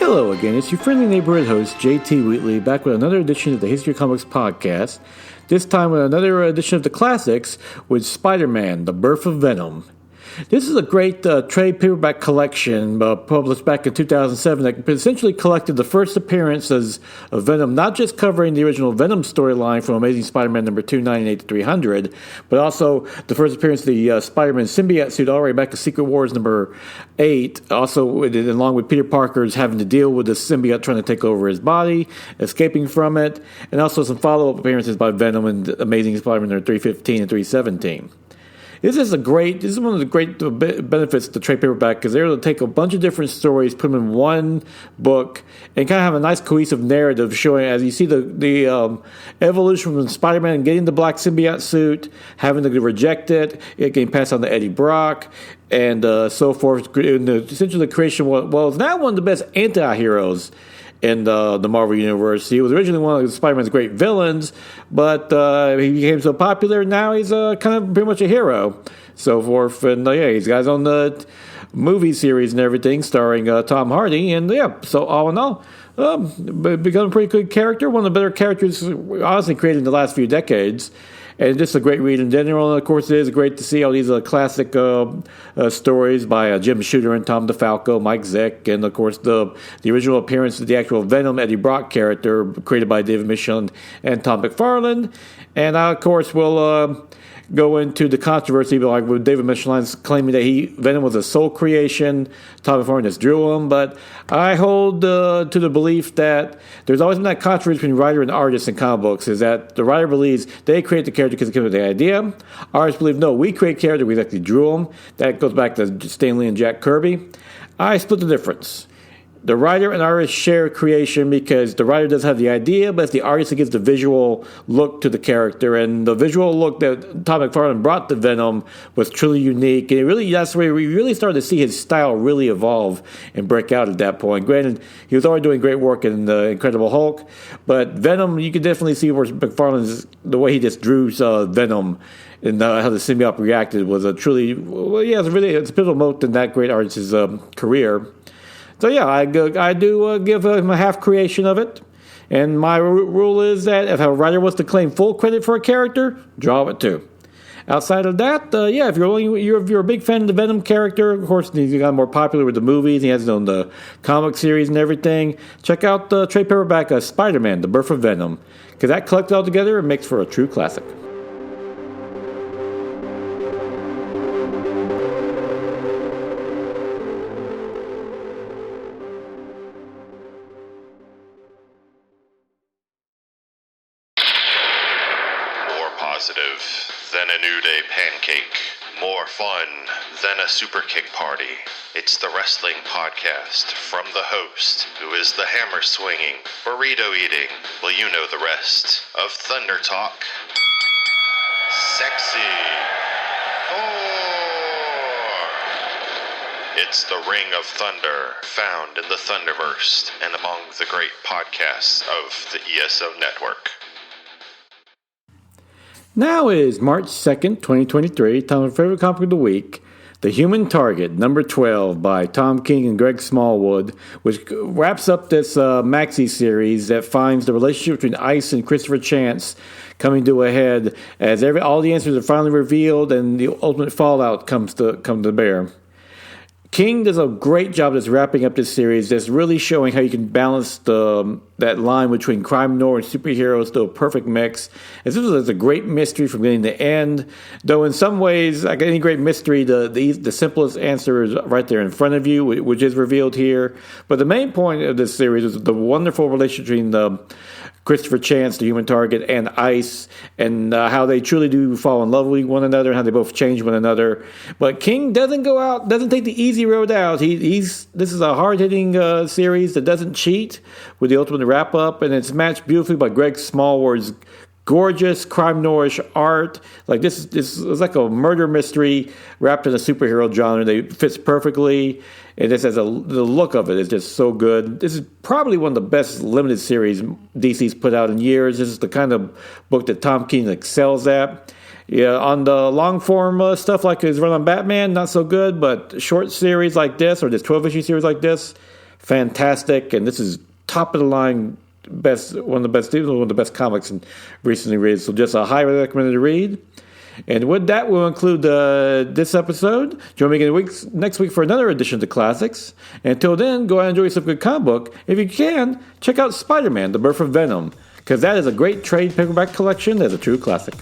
Hello again, it's your friendly neighborhood host, JT Wheatley, back with another edition of the History of Comics podcast, this time with another edition of the classics with Spider-Man, The Birth of Venom. This is a great trade paperback collection published back in 2007 that essentially collected the first appearances of Venom, not just covering the original Venom storyline from Amazing Spider-Man number 298 to 300, but also the first appearance of the Spider-Man symbiote suit all the way back to Secret Wars number 8, also along with Peter Parker's having to deal with the symbiote trying to take over his body, escaping from it, and also some follow-up appearances by Venom in Amazing Spider-Man number 315 and 317. This is one of the great benefits of the trade paperback because they're able to take a bunch of different stories, put them in one book, and kind of have a nice cohesive narrative showing, as you see the evolution from Spider-Man getting the black symbiote suit, having to reject it getting passed on to Eddie Brock, and so forth. Essentially the creation of, it's now one of the best anti-heroes in the Marvel Universe. He was originally one of Spider-Man's great villains, but he became so popular, now he's kind of pretty much a hero, so forth. And he's got his own movie series and everything, starring Tom Hardy, and so all in all, become a pretty good character, one of the better characters, honestly, created in the last few decades. And just a great read in general. And of course, it is great to see all these classic stories by Jim Shooter and Tom DeFalco, Mike Zeck, and of course the original appearance of the actual Venom Eddie Brock character created by David Michel and Tom McFarlane. And of course, we'll go into the controversy, like with David Michelin's claiming that Venom was a soul creation, Tom McFarlane just drew him. But I hold to the belief that there's always been that controversy between writer and artist in comic books, is that the writer believes they create the character because they came up with the idea. Artists believe, no, we create character, we actually drew them. That goes back to Stan Lee and Jack Kirby. I split the difference. The writer and artist share creation because the writer does have the idea, but it's the artist that gives the visual look to the character. And the visual look that Tom McFarlane brought to Venom was truly unique. And that's where we really started to see his style really evolve and break out at that point. Granted, he was already doing great work in The Incredible Hulk, but Venom, you could definitely see where McFarlane's, the way he just drew Venom and how the symbiote reacted was it's a pivotal moment in that great artist's career. So I do give him a half creation of it, and my rule is that if a writer wants to claim full credit for a character, draw it too. Outside of that, if you're a big fan of the Venom character, of course he got more popular with the movies. He has his own comic series and everything. Check out the trade paperback Spider-Man: The Birth of Venom, because that collected all together and makes for a true classic. Than a New Day pancake. More fun than a super kick party. It's the wrestling podcast from the host, who is the hammer swinging, burrito eating, well, you know the rest, of Thunder Talk. Sexy Thor. It's the Ring of Thunder, found in the Thunderverse and among the great podcasts of the ESO Network. Now is March 2nd, 2023, time for favorite comic of the week, The Human Target, number 12 by Tom King and Greg Smallwood, which wraps up this maxi series that finds the relationship between Ice and Christopher Chance coming to a head as all the answers are finally revealed and the ultimate fallout come to bear. King does a great job just wrapping up this series, just really showing how you can balance that line between crime noir and superheroes to a perfect mix. As this was a great mystery from beginning to end, though in some ways, like any great mystery, the simplest answer is right there in front of you, which is revealed here. But the main point of this series is the wonderful relationship between Christopher Chance, the Human Target, and Ice, and how they truly do fall in love with one another and how they both change one another. But King doesn't take the easy road out. This is a hard-hitting series that doesn't cheat with the ultimate wrap-up, and it's matched beautifully by Greg Smallwood's gorgeous crime noirish art. Like this is like a murder mystery wrapped in a superhero genre. They fits perfectly. And this has the look of it is just so good. This is probably one of the best limited series DC's put out in years. This is the kind of book that Tom King excels at. Yeah, on the long form stuff like his run on Batman, not so good. But short series like this, or this 12-issue series like this, fantastic, and this is top of the line, one of the best comics recently read. So just a highly recommended read. And with that, we'll include this episode. Join me again next week for another edition of the Classics. And until then, go out and enjoy yourself a good comic book. If you can, check out Spider-Man, The Birth of Venom, because that is a great trade paperback collection that's a true classic.